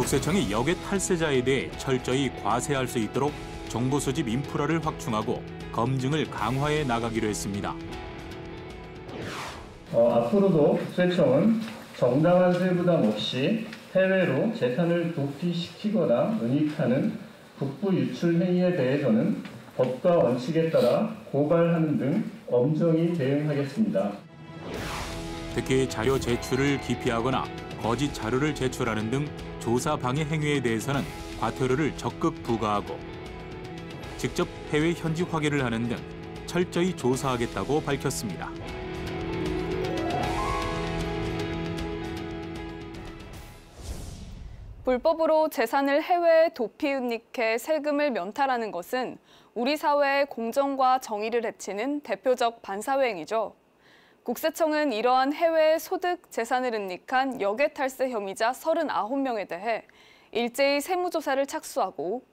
국세청이 역외 탈세자에 대해 철저히 과세할 수 있도록 정보 수집 인프라를 확충하고 검증을 강화해 나가기로 했습니다. 앞으로도 국세청은 정당한 세부담 없이 해외로 재산을 도피시키거나 은닉하는 북부 유출 행위에 대해서는 법과 원칙에 따라 고발하는 등 엄정히 대응하겠습니다. 특히 자료 제출을 기피하거나 거짓 자료를 제출하는 등 조사 방해 행위에 대해서는 과태료를 적극 부과하고 직접 해외 현지 확인을 하는 등 철저히 조사하겠다고 밝혔습니다. 불법으로 재산을 해외에 도피 은닉해 세금을 면탈하는 것은 우리 사회의 공정과 정의를 해치는 대표적 반사회 행위죠. 국세청은 이러한 해외 소득 재산을 은닉한 역외 탈세 혐의자 39명에 대해 일제히 세무조사를 착수하고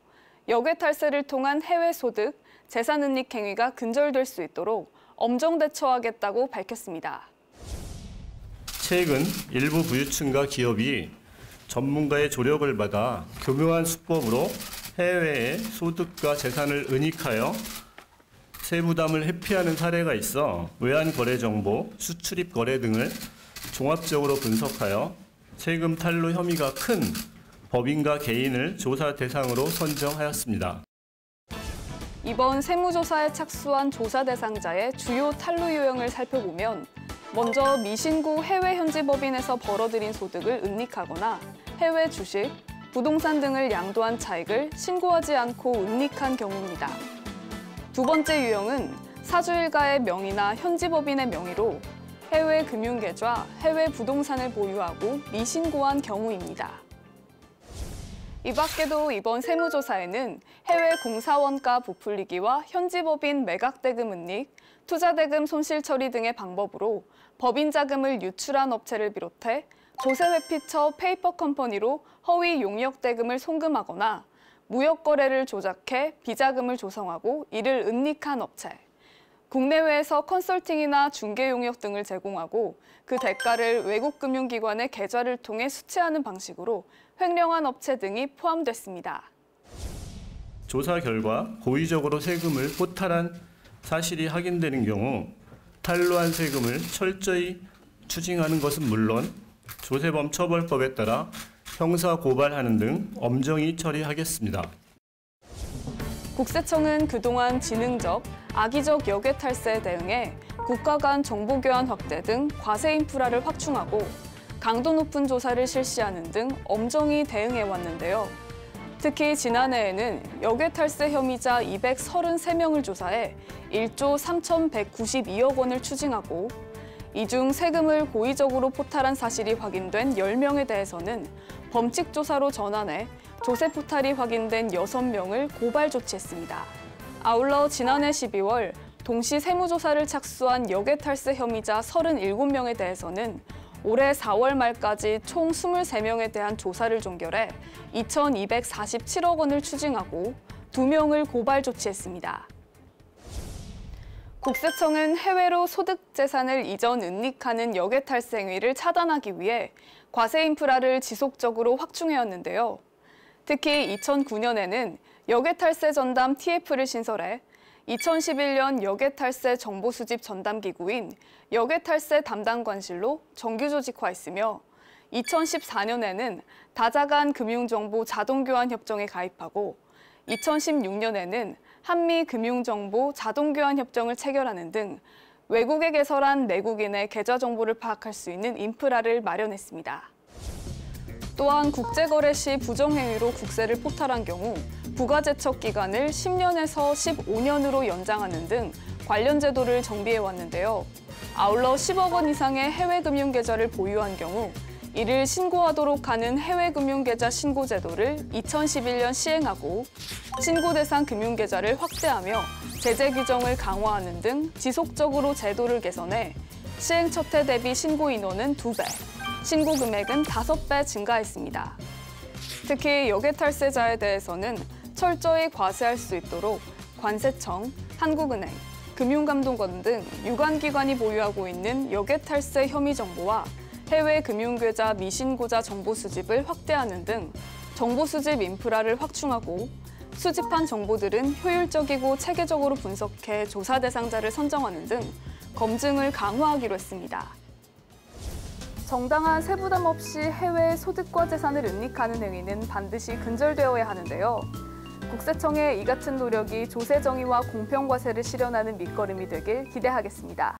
역외 탈세를 통한 해외 소득 재산 은닉 행위가 근절될 수 있도록 엄정 대처하겠다고 밝혔습니다. 최근 일부 부유층과 기업이 전문가의 조력을 받아 교묘한 수법으로 해외의 소득과 재산을 은닉하여 세부담을 회피하는 사례가 있어 외환거래정보, 수출입거래 등을 종합적으로 분석하여 세금 탈루 혐의가 큰 법인과 개인을 조사 대상으로 선정하였습니다. 이번 세무조사에 착수한 조사 대상자의 주요 탈루 유형을 살펴보면 먼저 미신고 해외 현지 법인에서 벌어들인 소득을 은닉하거나 해외 주식, 부동산 등을 양도한 차익을 신고하지 않고 은닉한 경우입니다. 두 번째 유형은 사주 일가의 명의나 현지 법인의 명의로 해외 금융계좌, 해외 부동산을 보유하고 미신고한 경우입니다. 이 밖에도 이번 세무조사에는 해외 공사원가 부풀리기와 현지 법인 매각대금 은닉, 투자대금 손실 처리 등의 방법으로 법인 자금을 유출한 업체를 비롯해 조세회피처 페이퍼 컴퍼니로 허위 용역 대금을 송금하거나 무역 거래를 조작해 비자금을 조성하고 이를 은닉한 업체, 국내외에서 컨설팅이나 중개 용역 등을 제공하고 그 대가를 외국 금융기관의 계좌를 통해 수취하는 방식으로 횡령한 업체 등이 포함됐습니다. 조사 결과 고의적으로 세금을 포탈한 사실이 확인되는 경우 탈루한 세금을 철저히 추징하는 것은 물론 조세범 처벌법에 따라 형사 고발하는 등 엄정히 처리하겠습니다. 국세청은 그동안 지능적, 악의적 역외 탈세에 대응해 국가 간 정보 교환 확대 등 과세 인프라를 확충하고 강도 높은 조사를 실시하는 등 엄정히 대응해 왔는데요. 특히 지난해에는 역외 탈세 혐의자 233명을 조사해 1조 3,192억 원을 추징하고 이 중 세금을 고의적으로 포탈한 사실이 확인된 10명에 대해서는 범칙 조사로 전환해 조세 포탈이 확인된 6명을 고발 조치했습니다. 아울러 지난해 12월 동시 세무조사를 착수한 역외 탈세 혐의자 37명에 대해서는 올해 4월 말까지 총 23명에 대한 조사를 종결해 2,247억 원을 추징하고 2명을 고발 조치했습니다. 국세청은 해외로 소득 재산을 이전 은닉하는 역외 탈세 행위를 차단하기 위해 과세 인프라를 지속적으로 확충해왔는데요. 특히 2009년에는 역외 탈세 전담 TF를 신설해 2011년 역외 탈세 정보 수집 전담 기구인 역외 탈세 담당 관실로 정규 조직화했으며 2014년에는 다자간 금융정보 자동교환 협정에 가입하고 2016년에는 한미 금융정보 자동교환 협정을 체결하는 등 외국에 개설한 내국인의 계좌 정보를 파악할 수 있는 인프라를 마련했습니다. 또한 국제거래 시 부정행위로 국세를 포탈한 경우 부가제척 기간을 10년에서 15년으로 연장하는 등 관련 제도를 정비해왔는데요. 아울러 10억 원 이상의 해외 금융계좌를 보유한 경우 이를 신고하도록 하는 해외금융계좌 신고제도를 2011년 시행하고 신고 대상 금융계좌를 확대하며 제재 규정을 강화하는 등 지속적으로 제도를 개선해 시행 첫 해 대비 신고 인원은 2배, 신고 금액은 5배 증가했습니다. 특히 역외 탈세자에 대해서는 철저히 과세할 수 있도록 관세청, 한국은행, 금융감독원 등 유관기관이 보유하고 있는 역외 탈세 혐의 정보와 해외 금융계좌 미신고자 정보 수집을 확대하는 등 정보 수집 인프라를 확충하고 수집한 정보들은 효율적이고 체계적으로 분석해 조사 대상자를 선정하는 등 검증을 강화하기로 했습니다. 정당한 세부담 없이 해외의 소득과 재산을 은닉하는 행위는 반드시 근절되어야 하는데요. 국세청의 이 같은 노력이 조세 정의와 공평 과세를 실현하는 밑거름이 되길 기대하겠습니다.